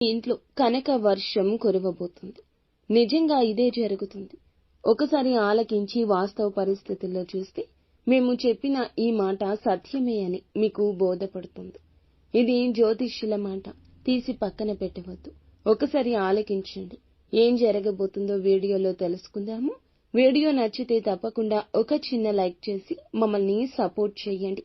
ఇంట్లో కనక వర్షం కురవబోతుంది. నిజంగా ఇదే జరుగుతుంది. ఒకసారి ఆలకించి వాస్తవ పరిస్థితుల్లో చూస్తే మేము చెప్పిన ఈ మాట సత్యమే అని మీకు బోధపడుతుంది. ఇది జ్యోతిష్యుల మాట, తీసి పక్కన పెట్టవద్దు. ఒకసారి ఆలకించండి. ఏం జరగబోతుందో వీడియోలో తెలుసుకుందాము. వీడియో నచ్చితే తప్పకుండా ఒక చిన్న లైక్ చేసి మమ్మల్ని సపోర్ట్ చేయండి.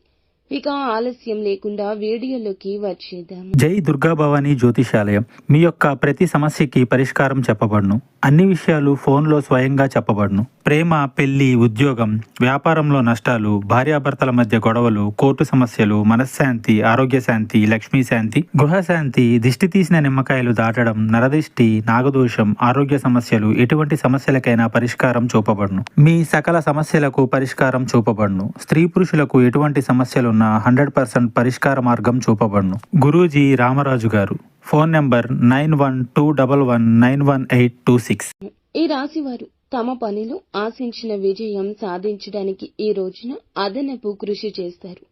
ఇక ఆలస్యం లేకుండా వీడియోలోకి వచ్చేద్దాం. జై దుర్గా భవానీ జ్యోతిషాలయం. మీ యొక్క ప్రతి సమస్యకి పరిష్కారం చెప్పబడును. అన్ని విషయాలు ఫోన్లో స్వయంగా చెప్పబడును. ప్రేమ, పెళ్లి, ఉద్యోగం, వ్యాపారంలో నష్టాలు, భార్యాభర్తల మధ్య గొడవలు, కోర్టు సమస్యలు, మనశ్శాంతి, ఆరోగ్య శాంతి, లక్ష్మీ శాంతి, గృహశాంతి, దిష్టి తీసిన నిమ్మకాయలు దాటడం, నరదిష్టి, నాగదోషం, ఆరోగ్య సమస్యలు, ఎటువంటి సమస్యలకైనా పరిష్కారం చూపబడును. మీ సకల సమస్యలకు పరిష్కారం చూపబడును. స్త్రీ పురుషులకు ఎటువంటి సమస్యలున్నా 100% పరిష్కార మార్గం చూపబడును. గురూజీ రామరాజు గారు. Phone number 9121191826. ఈ రాశివారు తమ పనిలో ఆశించిన విజయం సాధించడానికి ఈ రోజున అదనపు కృషి చేస్తారు.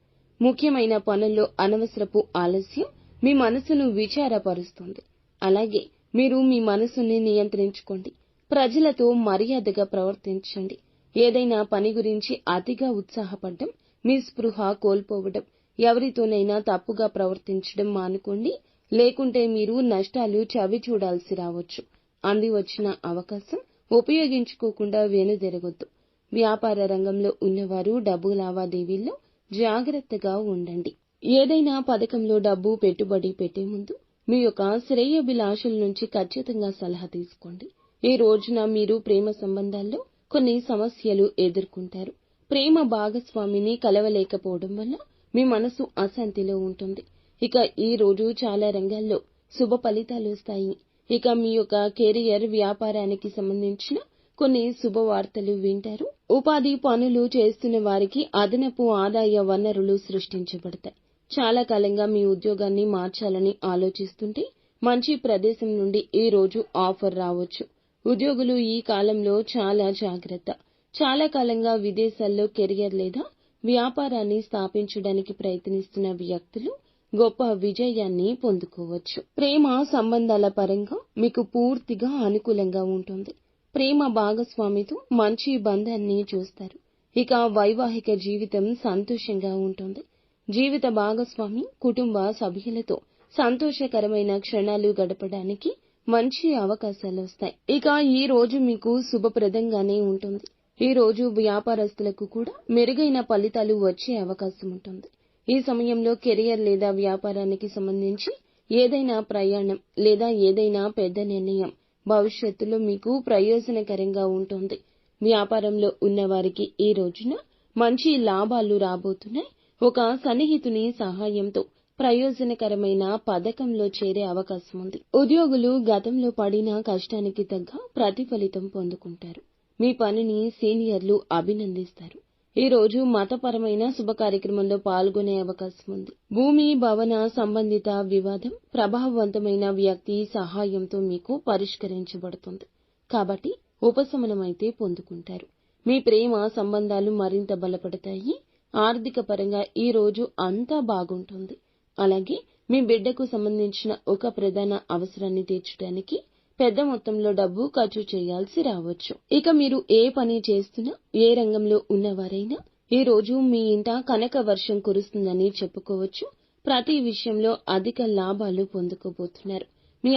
ముఖ్యమైన పనుల్లో అనవసరపు ఆలస్యం మీ మనసును విచారపరుస్తుంది. అలాగే మీరు మీ మనసుని నియంత్రించుకోండి. ప్రజలతో మర్యాదగా ప్రవర్తించండి. ఏదైనా పని గురించి అతిగా ఉత్సాహపడడం, మీ స్పృహ కోల్పోవడం, ఎవరితోనైనా తప్పుగా ప్రవర్తించడం మానుకోండి. లేకుంటే మీరు నష్టాలు చవి చూడాల్సి రావచ్చు. అంది వచ్చిన అవకాశం ఉపయోగించుకోకుండా వెనుదిరగొద్దు. వ్యాపార రంగంలో ఉన్నవారు డబ్బు లావాదేవీల్లో జాగ్రత్తగా ఉండండి. ఏదైనా పథకంలో డబ్బు పెట్టుబడి పెట్టే ముందు మీ యొక్క శ్రేయోభిలాషుల నుంచి ఖచ్చితంగా సలహా తీసుకోండి. ఈ రోజున మీరు ప్రేమ సంబంధాల్లో కొన్ని సమస్యలు ఎదుర్కొంటారు. ప్రేమ భాగస్వామిని కలవలేకపోవడం వల్ల మీ మనసు అశాంతిలో ఉంటుంది. ఇక ఈ రోజు చాలా రంగాల్లో శుభ ఫలితాలు వస్తాయి. ఇక మీ యొక్క కెరియర్, వ్యాపారానికి సంబంధించిన కొన్ని శుభవార్తలు వింటారు. ఉపాధి పనులు చేస్తున్న వారికి అదనపు ఆదాయ వనరులు సృష్టించబడతాయి. చాలా కాలంగా మీ ఉద్యోగాన్ని మార్చాలని ఆలోచిస్తుంటే మంచి ప్రదేశం నుండి ఈ రోజు ఆఫర్ రావచ్చు. ఉద్యోగులు ఈ కాలంలో చాలా జాగ్రత్త. చాలా కాలంగా విదేశాల్లో కెరియర్ లేదా వ్యాపారాన్ని స్థాపించడానికి ప్రయత్నిస్తున్న వ్యక్తులు గొప్ప విజయాన్ని పొందుకోవచ్చు. ప్రేమ సంబంధాల పరంగా మీకు పూర్తిగా అనుకూలంగా ఉంటుంది. ప్రేమ భాగస్వామితో మంచి బంధాన్ని చూస్తారు. ఇక వైవాహిక జీవితం సంతోషంగా ఉంటుంది. జీవిత భాగస్వామి, కుటుంబ సభ్యులతో సంతోషకరమైన క్షణాలు గడపడానికి మంచి అవకాశాలు వస్తాయి. ఇక ఈ రోజు మీకు శుభప్రదంగానే ఉంటుంది. ఈ రోజు వ్యాపారస్తులకు కూడా మెరుగైన ఫలితాలు వచ్చే అవకాశం ఉంటుంది. ఈ సమయంలో కెరియర్ లేదా వ్యాపారానికి సంబంధించి ఏదైనా ప్రయాణం లేదా ఏదైనా పెద్ద నిర్ణయం భవిష్యత్తులో మీకు ప్రయోజనకరంగా ఉంటుంది. వ్యాపారంలో ఉన్నవారికి ఈ రోజున మంచి లాభాలు రాబోతున్నాయి. ఒక సన్నిహితుని సహాయంతో ప్రయోజనకరమైన పథకంలో చేరే అవకాశం ఉంది. ఉద్యోగులు గతంలో పడిన కష్టానికి తగ్గ ప్రతిఫలితం పొందుకుంటారు. మీ పనిని సీనియర్లు అభినందిస్తారు. ఈ రోజు మతపరమైన శుభ కార్యక్రమంలో పాల్గొనే అవకాశం ఉంది. భూమి, భవన సంబంధిత వివాదం ప్రభావవంతమైన వ్యక్తి సహాయంతో మీకు పరిష్కరించబడుతుంది. కాబట్టి ఉపశమనమైతే పొందుకుంటారు. మీ ప్రేమ సంబంధాలు మరింత బలపడతాయి. ఆర్థిక పరంగా ఈ రోజు అంతా బాగుంటుంది. అలాగే మీ బిడ్డకు సంబంధించిన ఒక ప్రధాన అవసరాన్ని తీర్చడానికి పెద్ద మొత్తంలో డబ్బు ఖర్చు చేయాల్సి రావచ్చు. ఇక మీరు ఏ పని చేస్తున్నా, ఏ రంగంలో ఉన్నవారైనా ఈ రోజు మీ ఇంట కనక వర్షం కురుస్తుందని చెప్పుకోవచ్చు. ప్రతి విషయంలో అధిక లాభాలు పొందుకోబోతున్నారు. మీ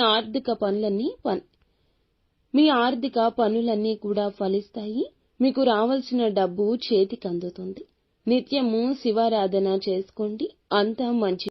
ఆర్థిక పనులన్నీ కూడా ఫలిస్తాయి. మీకు రావాల్సిన డబ్బు చేతికి అందుతుంది. నిత్యము శివారాధన చేసుకోండి. అంతా మంచి